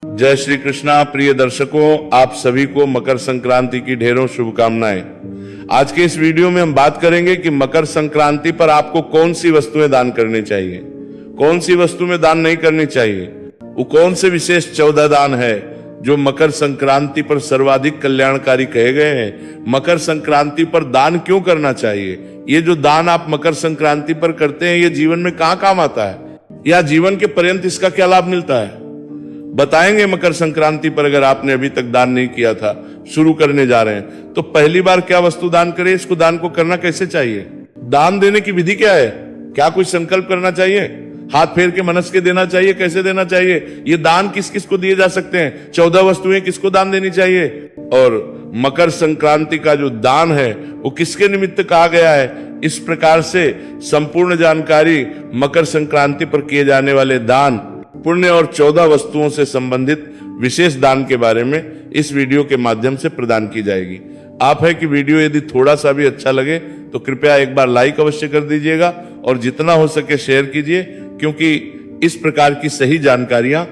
जय श्री कृष्णा। प्रिय दर्शकों, आप सभी को मकर संक्रांति की ढेरों शुभकामनाएं। आज के इस वीडियो में हम बात करेंगे कि मकर संक्रांति पर आपको कौन सी वस्तुएं दान करनी चाहिए, कौन सी वस्तु में दान नहीं करनी चाहिए, वो कौन से विशेष 14 दान है जो मकर संक्रांति पर सर्वाधिक कल्याणकारी कहे गए हैं। मकर संक्रांति पर दान क्यों करना चाहिए, ये जो दान आप मकर संक्रांति पर करते हैं ये जीवन में कहाँ काम आता है, या जीवन के पर्यंत इसका क्या लाभ मिलता है, बताएंगे। मकर संक्रांति पर अगर आपने अभी तक दान नहीं किया था, शुरू करने जा रहे हैं, तो पहली बार क्या वस्तु दान करें, इसको दान को करना कैसे चाहिए, दान देने की विधि क्या है, क्या कुछ संकल्प करना चाहिए, हाथ फेर के मनस के देना चाहिए, कैसे देना चाहिए, ये दान किस किस को दिए जा सकते हैं, 14 वस्तुएं किसको दान देनी चाहिए, और मकर संक्रांति का जो दान है वो किसके निमित्त कहा गया है। इस प्रकार से संपूर्ण जानकारी मकर संक्रांति पर किए जाने वाले दान, पुण्य और 14 वस्तुओं से संबंधित विशेष दान के बारे में इस वीडियो के माध्यम से प्रदान की जाएगी। आप है कि वीडियो यदि थोड़ा सा भी अच्छा लगे तो कृपया एक बार लाइक अवश्य कर दीजिएगा और जितना हो सके शेयर कीजिए, क्योंकि इस प्रकार की सही जानकारियां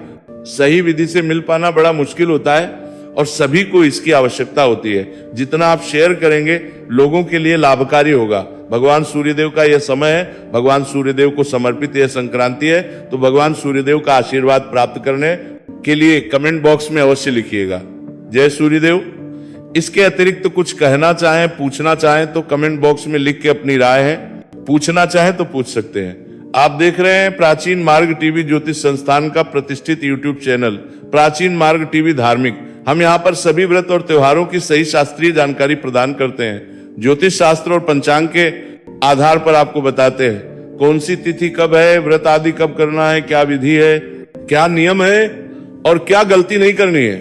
सही विधि से मिल पाना बड़ा मुश्किल होता है और सभी को इसकी आवश्यकता होती है। जितना आप शेयर करेंगे लोगों के लिए लाभकारी होगा। भगवान सूर्यदेव का यह समय है, भगवान सूर्यदेव को समर्पित यह संक्रांति है, तो भगवान सूर्यदेव का आशीर्वाद प्राप्त करने के लिए कमेंट बॉक्स में अवश्य लिखिएगा जय सूर्यदेव। इसके अतिरिक्त कुछ कहना चाहें, पूछना चाहें तो कमेंट बॉक्स में लिख के अपनी राय है, पूछना चाहें तो पूछ सकते हैं। आप देख रहे हैं प्राचीन मार्ग टीवी ज्योतिष संस्थान का प्रतिष्ठित यूट्यूब चैनल प्राचीन मार्ग टीवी धार्मिक। हम यहाँ पर सभी व्रत और त्योहारों की सही शास्त्रीय जानकारी प्रदान करते हैं। ज्योतिष शास्त्र और पंचांग के आधार पर आपको बताते हैं कौन सी तिथि कब है, व्रत आदि कब करना है, क्या विधि है, क्या नियम है और क्या गलती नहीं करनी है।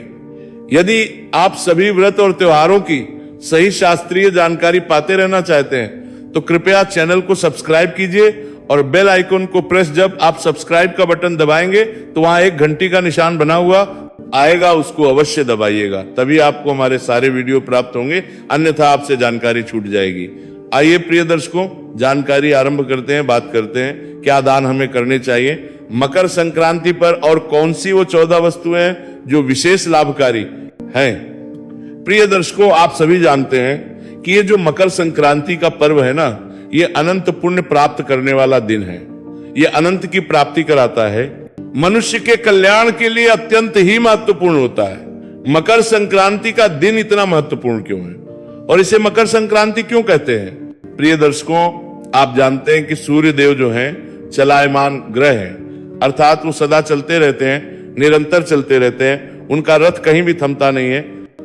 यदि आप सभी व्रत और त्योहारों की सही शास्त्रीय जानकारी पाते रहना चाहते हैं तो कृपया चैनल को सब्सक्राइब कीजिए और बेल आइकन को प्रेस, जब आप सब्सक्राइब का बटन दबाएंगे तो वहां एक घंटी का निशान बना हुआ आएगा, उसको अवश्य दबाइएगा, तभी आपको हमारे सारे वीडियो प्राप्त होंगे, अन्यथा आपसे जानकारी छूट जाएगी। आइए प्रिय दर्शकों, जानकारी आरंभ करते हैं, बात करते हैं क्या दान हमें करने चाहिए मकर संक्रांति पर और कौन सी वो 14 वस्तुएं हैं जो विशेष लाभकारी हैं। प्रिय दर्शकों, आप सभी जानते हैं कि ये जो मकर संक्रांति का पर्व है ना, ये अनंत पुण्य प्राप्त करने वाला दिन है। ये अनंत की प्राप्ति कराता है, मनुष्य के कल्याण के लिए अत्यंत ही महत्वपूर्ण होता है। मकर संक्रांति का दिन इतना महत्वपूर्ण क्यों है और इसे मकर संक्रांति क्यों कहते हैं। प्रिय दर्शकों, आप जानते हैं कि सूर्य देव जो हैं चलायमान ग्रह हैं, अर्थात वो सदा चलते रहते हैं, निरंतर चलते रहते हैं, उनका रथ कहीं भी थमता नहीं है,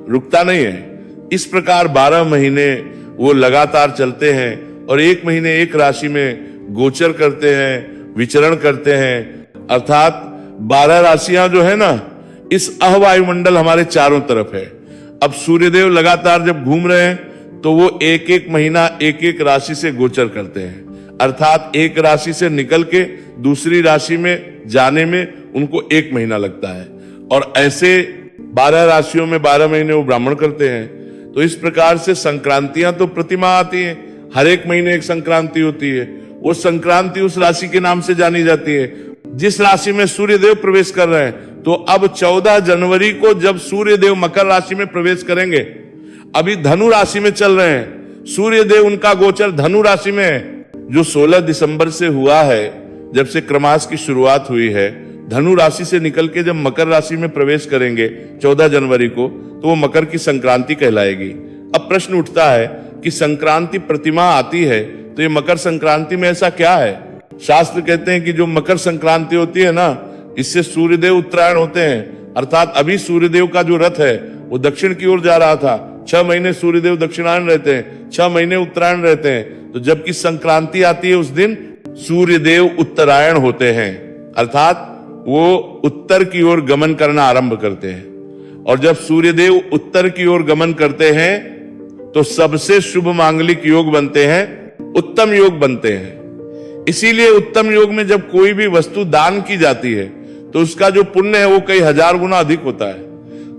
रुकता नहीं है। इस प्रकार 12 महीने वो लगातार चलते हैं और एक महीने एक राशि में गोचर करते हैं, विचरण करते हैं, अर्थात 12 राशियां जो है ना, इस अहवायुमंडल हमारे चारों तरफ है। अब सूर्यदेव लगातार जब घूम रहे हैं तो वो एक एक महीना एक एक राशि से गोचर करते हैं, अर्थात एक राशि से निकल के दूसरी राशि में जाने में उनको 1 महीना लगता है और ऐसे 12 राशियों में 12 महीने वो भ्रमण करते हैं। तो इस प्रकार से संक्रांतियां तो प्रतिमाह आती हैं, हर एक महीने एक संक्रांति होती है। वो संक्रांति उस राशि के नाम से जानी जाती है जिस राशि में सूर्यदेव प्रवेश कर रहे हैं। तो अब 14 जनवरी को जब सूर्यदेव मकर राशि में प्रवेश करेंगे, अभी धनु राशि में चल रहे हैं, सूर्यदेव उनका गोचर धनु राशि में है, जो 16 दिसंबर से हुआ है, जब से क्रमास की शुरुआत हुई है। धनु राशि से निकल के जब मकर राशि में प्रवेश करेंगे 14 जनवरी को, तो वो मकर की संक्रांति कहलाएगी। अब प्रश्न उठता है कि संक्रांति प्रतिमा आती है तो ये मकर संक्रांति में ऐसा क्या है। शास्त्र कहते हैं कि जो मकर संक्रांति होती है ना, इससे सूर्यदेव उत्तरायण होते हैं, अर्थात अभी सूर्यदेव का जो रथ है वो दक्षिण की ओर जा रहा था। 6 महीने सूर्यदेव दक्षिणायन रहते हैं, 6 महीने उत्तरायण रहते हैं। तो जबकि संक्रांति आती है उस दिन सूर्यदेव उत्तरायण होते हैं, अर्थात वो उत्तर की ओर गमन करना आरंभ करते हैं। और जब सूर्यदेव उत्तर की ओर गमन करते हैं तो सबसे शुभ मांगलिक योग बनते हैं, उत्तम योग बनते हैं। इसीलिए उत्तम योग में जब कोई भी वस्तु दान की जाती है तो उसका जो पुण्य है वो कई हजार गुना अधिक होता है।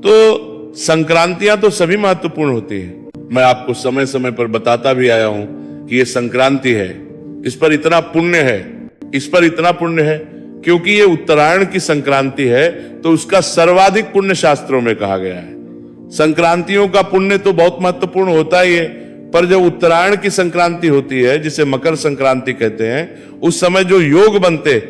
तो संक्रांतियां तो सभी महत्वपूर्ण होती है। मैं आपको समय समय पर बताता भी आया हूं कि ये संक्रांति है, इस पर इतना पुण्य है, इस पर इतना पुण्य है। क्योंकि ये उत्तरायण की संक्रांति है तो उसका सर्वाधिक पुण्य शास्त्रों में कहा गया है। संक्रांतियों का पुण्य तो बहुत महत्वपूर्ण होता ही है, पर जब उत्तरायण की संक्रांति होती है जिसे मकर संक्रांति कहते हैं, उस समय जो योग बनते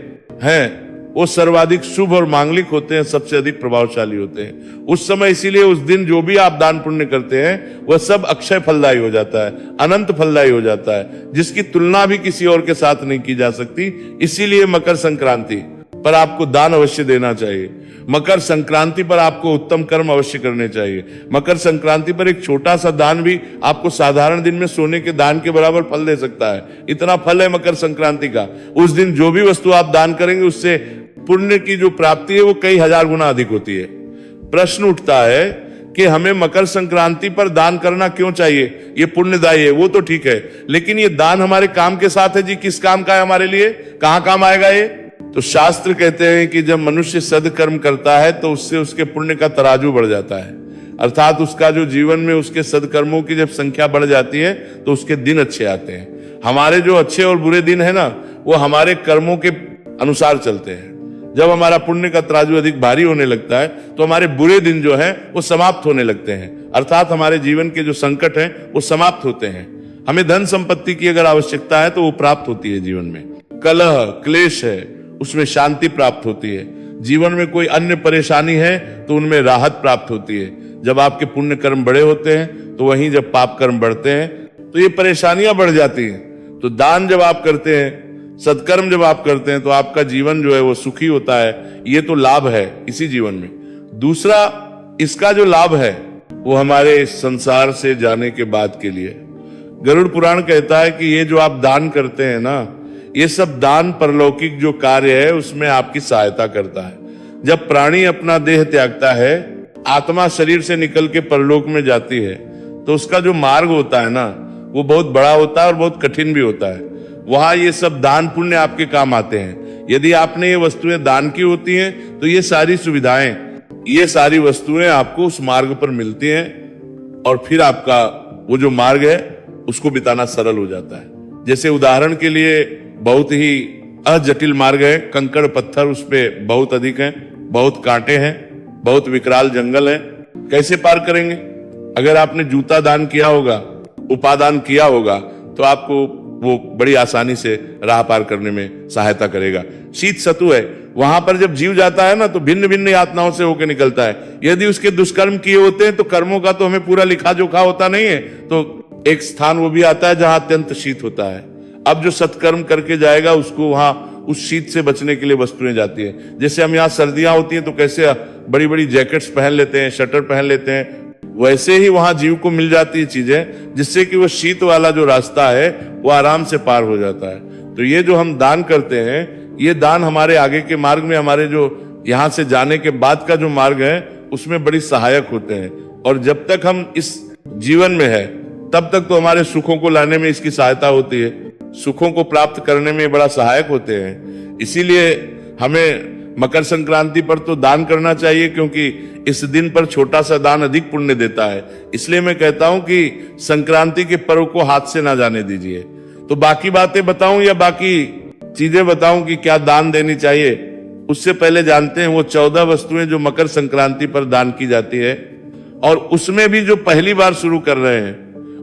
हैं वो सर्वाधिक शुभ और मांगलिक होते हैं, सबसे अधिक प्रभावशाली होते हैं उस समय। इसीलिए उस दिन जो भी आप दान पुण्य करते हैं वह सब अक्षय फलदायी हो जाता है, अनंत फलदायी हो जाता है, जिसकी तुलना भी किसी और के साथ नहीं की जा सकती। इसीलिए मकर संक्रांति पर आपको दान अवश्य देना चाहिए। मकर संक्रांति पर आपको उत्तम कर्म अवश्य करने चाहिए। मकर संक्रांति पर एक छोटा सा दान भी आपको साधारण दिन में सोने के दान के बराबर फल दे सकता है, इतना फल है मकर संक्रांति का। उस दिन जो भी वस्तु आप दान करेंगे उससे पुण्य की जो प्राप्ति है वो कई हजार गुना अधिक होती है। प्रश्न उठता है कि हमें मकर संक्रांति पर दान करना क्यों चाहिए, ये पुण्यदायी है, वो तो ठीक है, लेकिन ये दान हमारे काम के साथ है जी, किस काम का है हमारे लिए, कहां काम आएगा ये? तो शास्त्र कहते हैं कि जब मनुष्य सदकर्म करता है तो उससे उसके पुण्य का तराजू बढ़ जाता है, अर्थात उसका जो जीवन में उसके सदकर्मों की जब संख्या बढ़ जाती है तो उसके दिन अच्छे आते हैं। हमारे जो अच्छे और बुरे दिन है ना, वो हमारे कर्मों के अनुसार चलते हैं। जब हमारा पुण्य का तराजू अधिक भारी होने लगता है तो हमारे बुरे दिन जो है वो समाप्त होने लगते हैं, अर्थात हमारे जीवन के जो संकट हैं वो समाप्त होते हैं। हमें धन संपत्ति की अगर आवश्यकता है तो वो प्राप्त होती है जीवन में। कलह क्लेश है उसमें शांति प्राप्त होती है। जीवन में कोई अन्य परेशानी है तो उनमें राहत प्राप्त होती है। जब आपके पुण्य कर्म बड़े होते हैं तो वहीं जब पाप कर्म बढ़ते हैं तो ये परेशानियां बढ़ जाती हैं। तो दान जब आप करते हैं, सत्कर्म जब आप करते हैं तो आपका जीवन जो है वो सुखी होता है। ये तो लाभ है इसी जीवन में। दूसरा इसका जो लाभ है वो हमारे संसार से जाने के बाद के लिए। गरुड़ पुराण कहता है कि ये जो आप दान करते हैं ना, ये सब दान परलौकिक जो कार्य है उसमें आपकी सहायता करता है। जब प्राणी अपना देह त्यागता है, आत्मा शरीर से निकल के परलोक में जाती है, तो उसका जो मार्ग होता है ना वो बहुत बड़ा होता है और बहुत कठिन भी होता है। वहां ये सब दान पुण्य आपके काम आते हैं। यदि आपने ये वस्तुएं दान की होती हैं तो ये सारी सुविधाएं, ये सारी वस्तुएं आपको उस मार्ग पर मिलती हैं और फिर आपका वो जो मार्ग है उसको बिताना सरल हो जाता है। जैसे उदाहरण के लिए बहुत ही अजटिल मार्ग है, कंकड़ पत्थर उस पे बहुत अधिक हैं, बहुत कांटे हैं, बहुत विकराल जंगल है, कैसे पार करेंगे? अगर आपने जूता दान किया होगा, उपादान किया होगा तो आपको वो बड़ी आसानी से राह पार करने में सहायता करेगा। शीत सतु है, वहां पर जब जीव जाता है ना तो भिन्न भिन्न यातनाओं से होकर निकलता है। यदि उसके दुष्कर्म किए होते हैं तो कर्मों का तो हमें पूरा लिखा जोखा होता नहीं है, तो एक स्थान वो भी आता है जहां अत्यंत शीत होता है। अब जो सत्कर्म करके जाएगा उसको वहां उस शीत से बचने के लिए वस्तुएं जाती है। जैसे हम यहाँ सर्दियां होती हैं तो कैसे बड़ी बड़ी जैकेट्स पहन लेते हैं, शटर पहन लेते हैं, वैसे ही वहां जीव को मिल जाती है चीजें जिससे कि वो शीत वाला जो रास्ता है वो आराम से पार हो जाता है। तो ये जो हम दान करते हैं, ये दान हमारे आगे के मार्ग में, हमारे जो यहाँ से जाने के बाद का जो मार्ग है उसमें बड़ी सहायक होते हैं। और जब तक हम इस जीवन में है तब तक तो हमारे सुखों को लाने में इसकी सहायता होती है, सुखों को प्राप्त करने में बड़ा सहायक होते हैं। इसीलिए हमें मकर संक्रांति पर तो दान करना चाहिए, क्योंकि इस दिन पर छोटा सा दान अधिक पुण्य देता है। इसलिए मैं कहता हूं कि संक्रांति के पर्व को हाथ से ना जाने दीजिए। तो बाकी बातें बताऊं या बाकी चीजें बताऊं कि क्या दान देनी चाहिए, उससे पहले जानते हैं वो 14 वस्तुएं जो मकर संक्रांति पर दान की जाती है, और उसमें भी जो पहली बार शुरू कर रहे हैं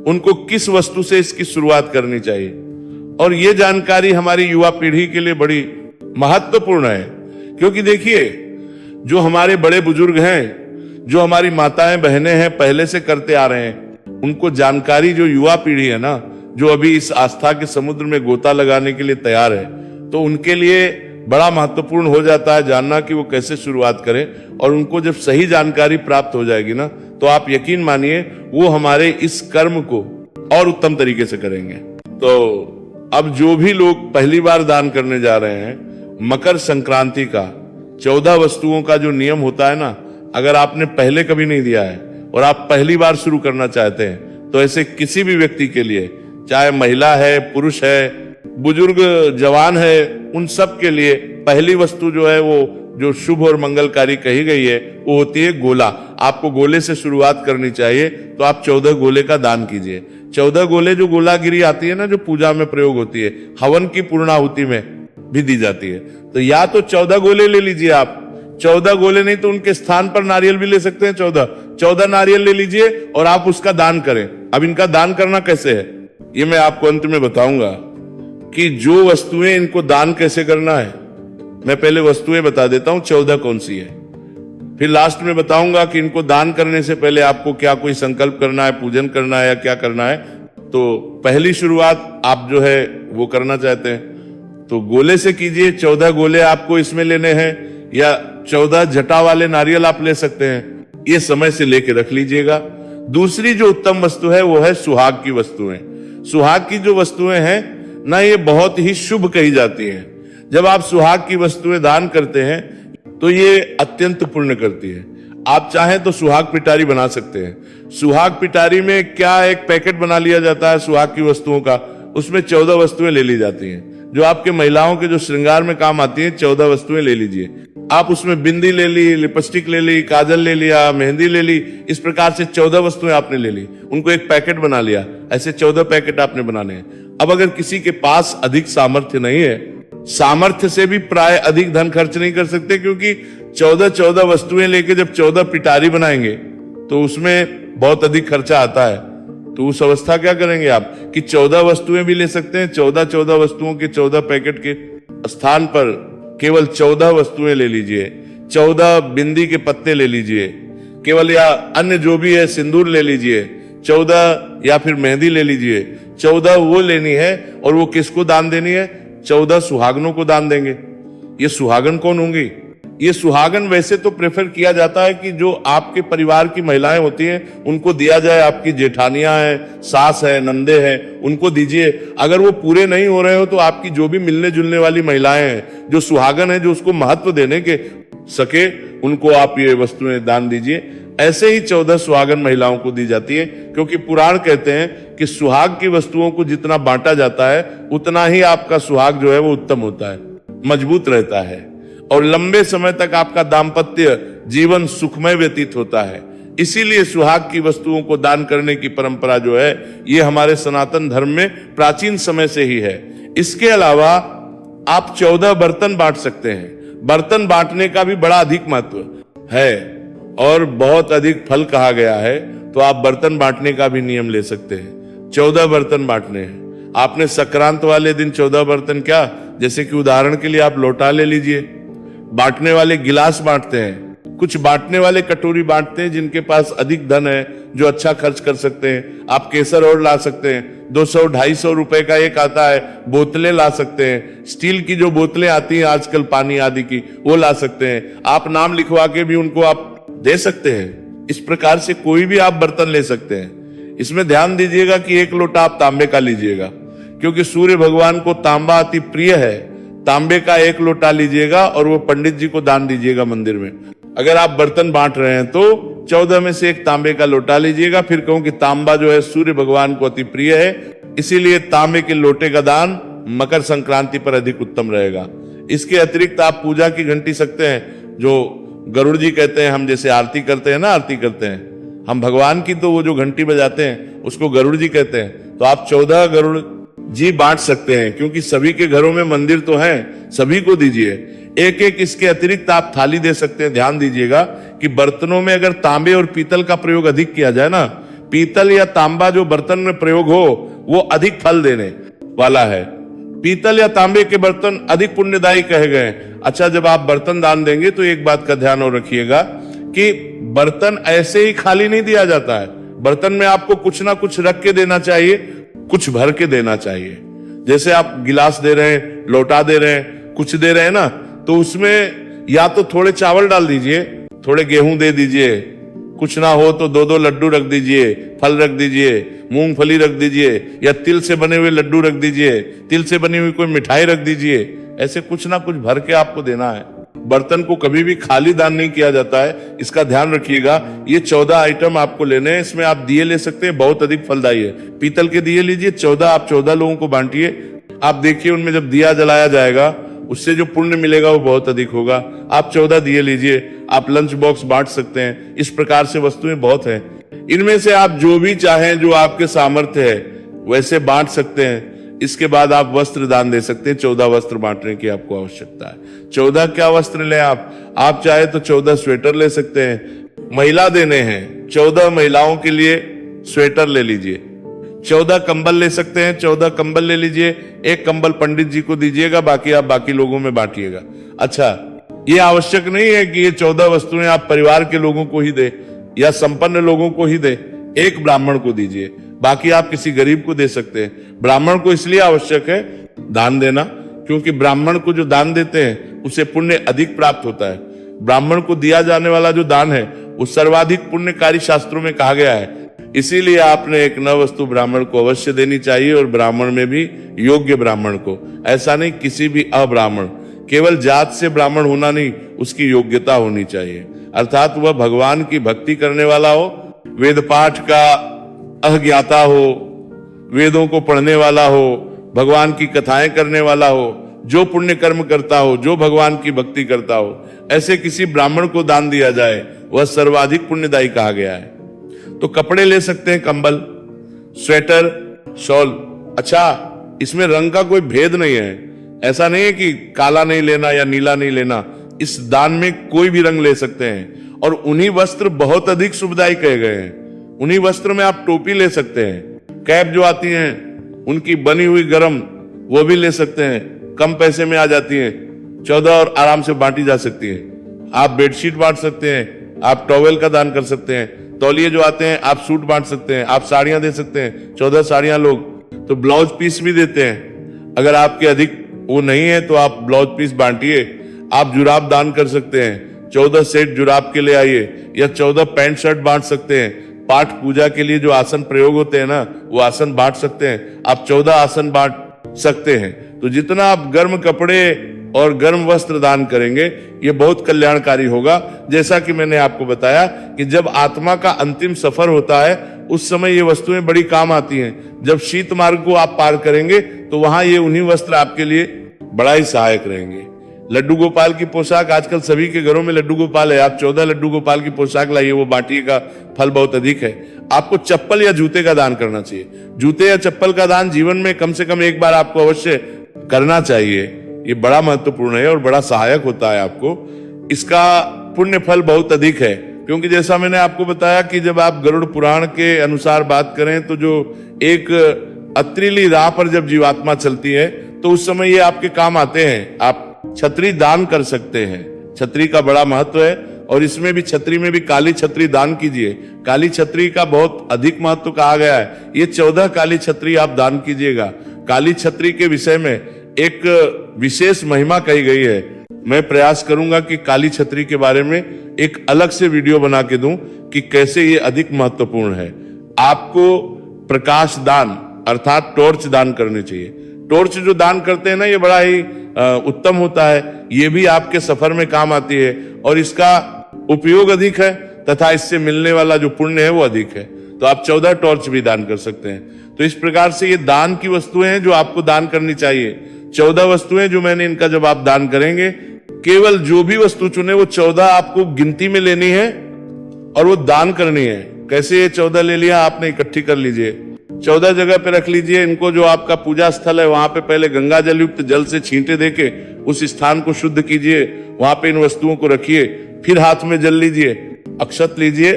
उनको किस वस्तु से इसकी शुरुआत करनी चाहिए। और ये जानकारी हमारी युवा पीढ़ी के लिए बड़ी महत्वपूर्ण है, क्योंकि देखिए जो हमारे बड़े बुजुर्ग हैं, जो हमारी माताएं बहनें हैं, पहले से करते आ रहे हैं, उनको जानकारी जो युवा पीढ़ी है ना, जो अभी इस आस्था के समुद्र में गोता लगाने के लिए तैयार है, तो उनके लिए बड़ा महत्वपूर्ण हो जाता है जानना कि वो कैसे शुरुआत करें। और उनको जब सही जानकारी प्राप्त हो जाएगी ना, तो आप यकीन मानिए वो हमारे इस कर्म को और उत्तम तरीके से करेंगे। तो अब जो भी लोग पहली बार दान करने जा रहे हैं, मकर संक्रांति का 14 वस्तुओं का जो नियम होता है ना, अगर आपने पहले कभी नहीं दिया है और आप पहली बार शुरू करना चाहते हैं, तो ऐसे किसी भी व्यक्ति के लिए, चाहे महिला है, पुरुष है, बुजुर्ग, जवान है, उन सब के लिए पहली वस्तु जो है वो जो शुभ और मंगलकारी कही गई है वो होती है गोला। आपको गोले से शुरुआत करनी चाहिए, तो आप 14 गोले का दान कीजिए। 14 गोले जो गोलागिरी आती है ना, जो पूजा में प्रयोग होती है, हवन की पूर्णाहुति में, भी दी जाती है। तो या तो 14 गोले ले लीजिए आप, 14 गोले नहीं तो उनके स्थान पर नारियल भी ले सकते हैं, 14 नारियल ले लीजिए और आप उसका दान करें। अब इनका दान करना कैसे है ये मैं आपको अंत में बताऊंगा कि जो वस्तुएं इनको दान कैसे करना है। मैं पहले वस्तुएं बता देता हूं 14 कौन सी है, फिर लास्ट में बताऊंगा कि इनको दान करने से पहले आपको क्या कोई संकल्प करना है, पूजन करना है या क्या करना है। तो पहली शुरुआत आप जो है वो करना चाहते हैं तो गोले से कीजिए। 14 गोले आपको इसमें लेने हैं या 14 जटा वाले नारियल आप ले सकते हैं, ये समय से लेके रख लीजिएगा। दूसरी जो उत्तम वस्तु है वो है सुहाग की वस्तुएं। सुहाग की जो वस्तुएं हैं ना, ये बहुत ही शुभ कही जाती हैं। जब आप सुहाग की वस्तुएं दान करते हैं तो ये अत्यंत पुण्य करती है। आप चाहें तो सुहाग पिटारी बना सकते हैं। सुहाग पिटारी में क्या एक पैकेट बना लिया जाता है सुहाग की वस्तुओं का, उसमें 14 वस्तुएं ले ली जाती हैं जो आपके महिलाओं के जो श्रृंगार में काम आती हैं। 14 वस्तुएं ले लीजिए आप, उसमें बिंदी ले ली, लिपस्टिक ले ली, काजल ले लिया, मेहंदी ले ली, इस प्रकार से 14 वस्तुएं आपने ले ली, उनको एक पैकेट बना लिया। ऐसे 14 पैकेट आपने बनाने हैं। अब अगर किसी के पास अधिक सामर्थ्य नहीं है, सामर्थ्य से भी प्राय अधिक धन खर्च नहीं कर सकते, क्योंकि 14 वस्तुएं लेके जब 14 पिटारी बनाएंगे तो उसमें बहुत अधिक खर्चा आता है। तो उस अवस्था क्या करेंगे आप कि 14 वस्तुएं भी ले सकते हैं। 14 वस्तुओं के 14 पैकेट के स्थान पर केवल 14 वस्तुएं ले लीजिए। 14 बिंदी के पत्ते ले लीजिए केवल, या अन्य जो भी है सिंदूर ले लीजिए 14, या फिर मेहंदी ले लीजिए 14। वो लेनी है और वो किसको दान देनी है? 14 सुहागनों को दान देंगे। ये सुहागन कौन होंगी? ये सुहागन वैसे तो प्रेफर किया जाता है कि जो आपके परिवार की महिलाएं होती हैं उनको दिया जाए। आपकी जेठानियां हैं, सास है, नंदे हैं, उनको दीजिए। अगर वो पूरे नहीं हो रहे हो तो आपकी जो भी मिलने जुलने वाली महिलाएं हैं, जो सुहागन है, जो उसको महत्व देने के सके, उनको आप ये वस्तुएं दान दीजिए। ऐसे ही 14 सुहागन महिलाओं को दी जाती है, क्योंकि पुराण कहते हैं कि सुहाग की वस्तुओं को जितना बांटा जाता है उतना ही आपका सुहाग जो है वो उत्तम होता है, मजबूत रहता है और लंबे समय तक आपका दाम्पत्य जीवन सुखमय व्यतीत होता है। इसीलिए सुहाग की वस्तुओं को दान करने की परंपरा जो है ये हमारे सनातन धर्म में प्राचीन समय से ही है। इसके अलावा आप 14 बर्तन बांट सकते हैं। बर्तन बांटने का भी बड़ा अधिक महत्व है और बहुत अधिक फल कहा गया है, तो आप बर्तन बांटने का भी नियम ले सकते हैं। 14 बर्तन बांटने हैं आपने। संक्रांत वाले दिन 14 बर्तन, क्या, जैसे कि उदाहरण के लिए आप लोटा ले लीजिए। बांटने वाले गिलास बांटते हैं, कुछ बांटने वाले कटोरी बांटते हैं जिनके पास अधिक धन है, जो अच्छा खर्च कर सकते हैं। आप केसर और ला सकते हैं। 200-250 रुपए का एक आता है। बोतलें ला सकते हैं, स्टील की जो बोतलें आती हैं आजकल पानी आदि की, वो ला सकते हैं। आप नाम लिखवा के भी उनको आप दे सकते हैं। इस प्रकार से कोई भी आप बर्तन ले सकते हैं। इसमें ध्यान दीजिएगा कि 1 लोटा आप तांबे का लीजिएगा, क्योंकि सूर्य भगवान को तांबा अति प्रिय है। तांबे का 1 लोटा लीजिएगा और वो पंडित जी को दान दीजिएगा मंदिर में। अगर आप बर्तन बांट रहे हैं तो 14 में से 1 तांबे का लोटा लीजिएगा। फिर कहूं कि तांबा जो है सूर्य भगवान को अति प्रिय है, इसीलिए तांबे के लोटे का दान मकर संक्रांति पर अधिक उत्तम रहेगा। इसके अतिरिक्त आप पूजा की घंटी सकते हैं, जो गरुड़ जी कहते हैं। हम जैसे आरती करते हैं ना, आरती करते हैं हम भगवान की, तो वो जो घंटी बजाते हैं उसको गरुड़ जी कहते हैं। तो आप 14 गरुड़ जी बांट सकते हैं, क्योंकि सभी के घरों में मंदिर तो है, सभी को दीजिए। एक एक इसके अतिरिक्त आप थाली दे सकते हैं। ध्यान दीजिएगा कि बर्तनों में अगर तांबे और पीतल का प्रयोग अधिक किया जाए ना, पीतल या तांबा जो बर्तन में प्रयोग हो वो अधिक फल देने वाला है। पीतल या तांबे के बर्तन अधिक पुण्यदायी कहे गए। अच्छा, जब आप बर्तन दान देंगे तो एक बात का ध्यान और रखिएगा कि बर्तन ऐसे ही खाली नहीं दिया जाता है। बर्तन में आपको कुछ ना कुछ रख के देना चाहिए, कुछ भर के देना चाहिए। जैसे आप गिलास दे रहे हैं, लोटा दे रहे हैं, कुछ दे रहे हैं ना, तो उसमें या तो थोड़े चावल डाल दीजिए, थोड़े गेहूं दे दीजिए, कुछ ना हो तो 2-2 लड्डू रख दीजिए, फल रख दीजिए, मूंगफली रख दीजिए, या तिल से बने हुए लड्डू रख दीजिए, तिल से बनी हुई कोई मिठाई रख दीजिए। ऐसे कुछ ना कुछ भर के आपको देना है। बर्तन को कभी भी खाली दान नहीं किया जाता है, इसका ध्यान रखिएगा। ये 14 आइटम आपको लेने हैं। इसमें आप दिए ले सकते हैं, बहुत अधिक फलदायी है। पीतल के दिए लीजिए 14, आप 14 लोगों को बांटिए। आप देखिए उनमें जब दिया जलाया जाएगा उससे जो पुण्य मिलेगा वो बहुत अधिक होगा। आप 14 दिए लीजिए। आप लंच बॉक्स बांट सकते हैं। इस प्रकार से वस्तुएं बहुत हैं। इनमें से आप जो भी चाहें, जो आपके सामर्थ्य है वैसे बांट सकते हैं। इसके बाद आप वस्त्र दान दे सकते हैं। 14 वस्त्र बांटने की आपको आवश्यकता है। 14 क्या वस्त्र लें आप चाहे तो 14 स्वेटर ले सकते हैं। महिला देने हैं, 14 महिलाओं के लिए स्वेटर ले लीजिए। 14 कंबल ले सकते हैं, 14 कंबल ले लीजिए। एक कंबल पंडित जी को दीजिएगा, बाकी आप बाकी लोगों में बांटिएगा। अच्छा, ये आवश्यक नहीं है कि ये 14 वस्तुएं आप परिवार के लोगों को ही दे या संपन्न लोगों को ही दे। एक ब्राह्मण को दीजिए, बाकी आप किसी गरीब को दे सकते हैं। ब्राह्मण को इसलिए आवश्यक है दान देना क्योंकि ब्राह्मण को जो दान देते हैं उसे पुण्य अधिक प्राप्त होता है। ब्राह्मण को दिया जाने वाला जो दान है वो सर्वाधिक पुण्यकारी शास्त्रों में कहा गया है। इसीलिए आपने एक न वस्तु ब्राह्मण को अवश्य देनी चाहिए, और ब्राह्मण में भी योग्य ब्राह्मण को, ऐसा नहीं किसी भी अब्राह्मण। केवल जात से ब्राह्मण होना नहीं, उसकी योग्यता होनी चाहिए, अर्थात वह भगवान की भक्ति करने वाला हो, वेद पाठ का अज्ञाता हो, वेदों को पढ़ने वाला हो, भगवान की कथाएं करने वाला हो, जो पुण्य कर्म करता हो, जो भगवान की भक्ति करता हो, ऐसे किसी ब्राह्मण को दान दिया जाए, वह सर्वाधिक पुण्यदायी कहा गया है। तो कपड़े ले सकते हैं, कंबल, स्वेटर, शॉल। अच्छा, इसमें रंग का कोई भेद नहीं है। ऐसा नहीं है कि काला नहीं लेना या नीला नहीं लेना। इस दान में कोई भी रंग ले सकते हैं, और उन्हीं वस्त्र बहुत अधिक शुभदायी कहे गए हैं। उन्हीं वस्त्र में आप टोपी ले सकते हैं, कैप जो आती हैं उनकी बनी हुई गरम, वो भी ले सकते हैं, कम पैसे में आ जाती हैं, 14 और आराम से बांटी जा सकती है। आप बेडशीट बांट सकते हैं, आप टॉवेल का दान कर सकते हैं, तौलिए जो आते हैं, आप सूट बांट सकते हैं, आप साड़ियां दे सकते हैं, 14 साड़ियां लोग तो ब्लाउज पीस भी देते हैं। अगर आपके अधिक वो नहीं है तो आप ब्लाउज पीस बांटिए। आप जुराब दान कर सकते हैं, 14 सेट जुराब के ले आइए, या 14 पैंट शर्ट बांट सकते हैं। पाठ पूजा के लिए जो आसन प्रयोग होते हैं ना, वो आसन बांट सकते हैं। आप 14 आसन बांट सकते हैं। तो जितना आप गर्म कपड़े और गर्म वस्त्र दान करेंगे, ये बहुत कल्याणकारी होगा। जैसा कि मैंने आपको बताया कि जब आत्मा का अंतिम सफर होता है, उस समय ये वस्तुएं बड़ी काम आती हैं। जब शीत मार्ग को आप पार करेंगे तो वहां ये उन्हीं वस्त्र आपके लिए बड़ा ही सहायक रहेंगे। लड्डू गोपाल की पोशाक, आजकल सभी के घरों में लड्डू गोपाल है। आप 14 लड्डू गोपाल की पोशाक लाइए, वो बांटिएगा, फल बहुत अधिक है। आपको चप्पल या जूते का दान करना चाहिए। जूते या चप्पल का दान जीवन में कम से कम एक बार आपको अवश्य करना चाहिए। ये बड़ा महत्वपूर्ण है और बड़ा सहायक होता है आपको। इसका पुण्य फल बहुत अधिक है, क्योंकि जैसा मैंने आपको बताया कि जब आप गरुड़ पुराण के अनुसार बात करें तो जो एक अत्रिली राह पर जब जीवात्मा चलती है तो उस समय ये आपके काम आते हैं। आप छतरी दान कर सकते हैं। छतरी का बड़ा महत्व है, और इसमें भी छतरी में भी काली छतरी दान कीजिए। काली छतरी का बहुत अधिक महत्व कहा गया है। ये 14 काली छतरी आप दान कीजिएगा। काली छतरी के विषय में एक विशेष महिमा कही गई है। मैं प्रयास करूंगा कि काली छतरी के बारे में एक अलग से वीडियो बना के दूं कि कैसे ये अधिक महत्वपूर्ण है। आपको प्रकाश दान अर्थात टॉर्च दान करनी चाहिए। टॉर्च जो दान करते हैं ना, ये बड़ा ही उत्तम होता है। ये भी आपके सफर में काम आती है, और इसका उपयोग अधिक है तथा इससे मिलने वाला जो पुण्य है वो अधिक है। तो आप 14 टॉर्च भी दान कर सकते हैं। तो इस प्रकार से ये दान की वस्तुएं हैं जो आपको दान करनी चाहिए। 14 वस्तुएं जो मैंने इनका जब आप दान करेंगे, केवल जो भी वस्तु चुने वो 14 आपको गिनती में लेनी है और वो दान करनी है। कैसे ये 14 ले लिया आपने, इकट्ठी कर लीजिए, 14 जगह पे रख लीजिए इनको। जो आपका पूजा स्थल है वहां पे पहले गंगा जल युक्त जल से छींटे देके उस स्थान को शुद्ध कीजिए। वहां पे इन वस्तुओं को रखिए, फिर हाथ में जल लीजिए, अक्षत लीजिए,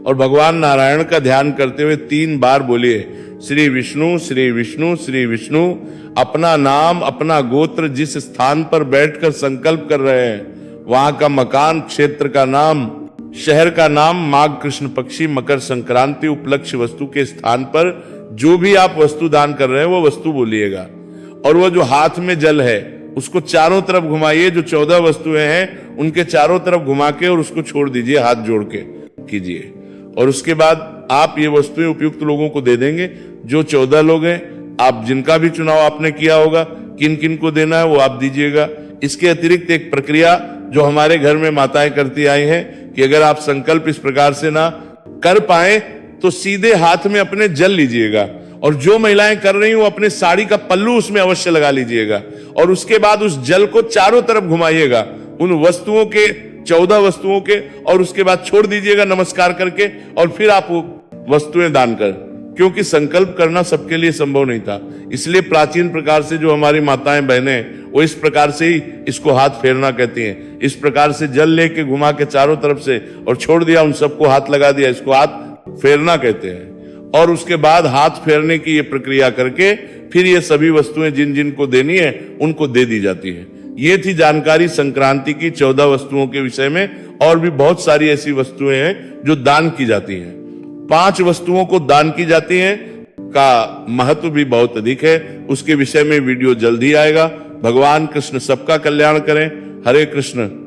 और भगवान नारायण का ध्यान करते हुए 3 बार बोलिए, श्री विष्णु श्री विष्णु श्री विष्णु। अपना नाम, अपना गोत्र जिस स्थान पर बैठकर संकल्प कर रहे हैं, वहां का मकान, क्षेत्र का नाम, शहर का नाम, माघ कृष्ण पक्षी, मकर संक्रांति उपलक्ष्य वस्तु के स्थान पर जो भी आप वस्तु दान कर रहे हैं वो वस्तु बोलिएगा। और वो जो हाथ में जल है उसको चारों तरफ घुमाइए। जो 14 वस्तुएं हैं उनके चारों तरफ घुमा के और उसको छोड़ दीजिए, हाथ जोड़ के कीजिए। और उसके बाद आप ये वस्तुएं उपयुक्त लोगों को दे देंगे। जो 14 लोग हैं, आप जिनका भी चुनाव आपने किया होगा, किन किन को देना है वो आप दीजिएगा। इसके अतिरिक्त एक प्रक्रिया जो हमारे घर में माताएं करती आई हैं कि अगर आप संकल्प इस प्रकार से ना कर पाए तो सीधे हाथ में अपने जल लीजिएगा, और जो महिलाएं कर रही हो अपने साड़ी का पल्लू उसमें अवश्य लगा लीजिएगा, और उसके बाद उस जल को चारों तरफ घुमाइएगा उन वस्तुओं के, 14 वस्तुओं के, और उसके बाद छोड़ दीजिएगा नमस्कार करके, और फिर आप वो वस्तुएं दान कर क्योंकि संकल्प करना सबके लिए संभव नहीं था। इसलिए प्राचीन प्रकार से जो हमारी माताएं बहनें वो इस प्रकार से ही इसको हाथ फेरना कहती हैं। इस प्रकार से जल लेके घुमा के चारों तरफ से और छोड़ दिया, उन सबको हाथ लगा दिया, इसको हाथ फेरना कहते हैं। और उसके बाद हाथ फेरने की ये प्रक्रिया करके फिर ये सभी वस्तुएं जिन जिन को देनी है उनको दे दी जाती है। ये थी जानकारी संक्रांति की 14 वस्तुओं के विषय में। और भी बहुत सारी ऐसी वस्तुएं हैं जो दान की जाती हैं। 5 वस्तुओं को दान की जाती हैं का महत्व भी बहुत अधिक है। उसके विषय में वीडियो जल्दी आएगा। भगवान कृष्ण सबका कल्याण करें। हरे कृष्ण।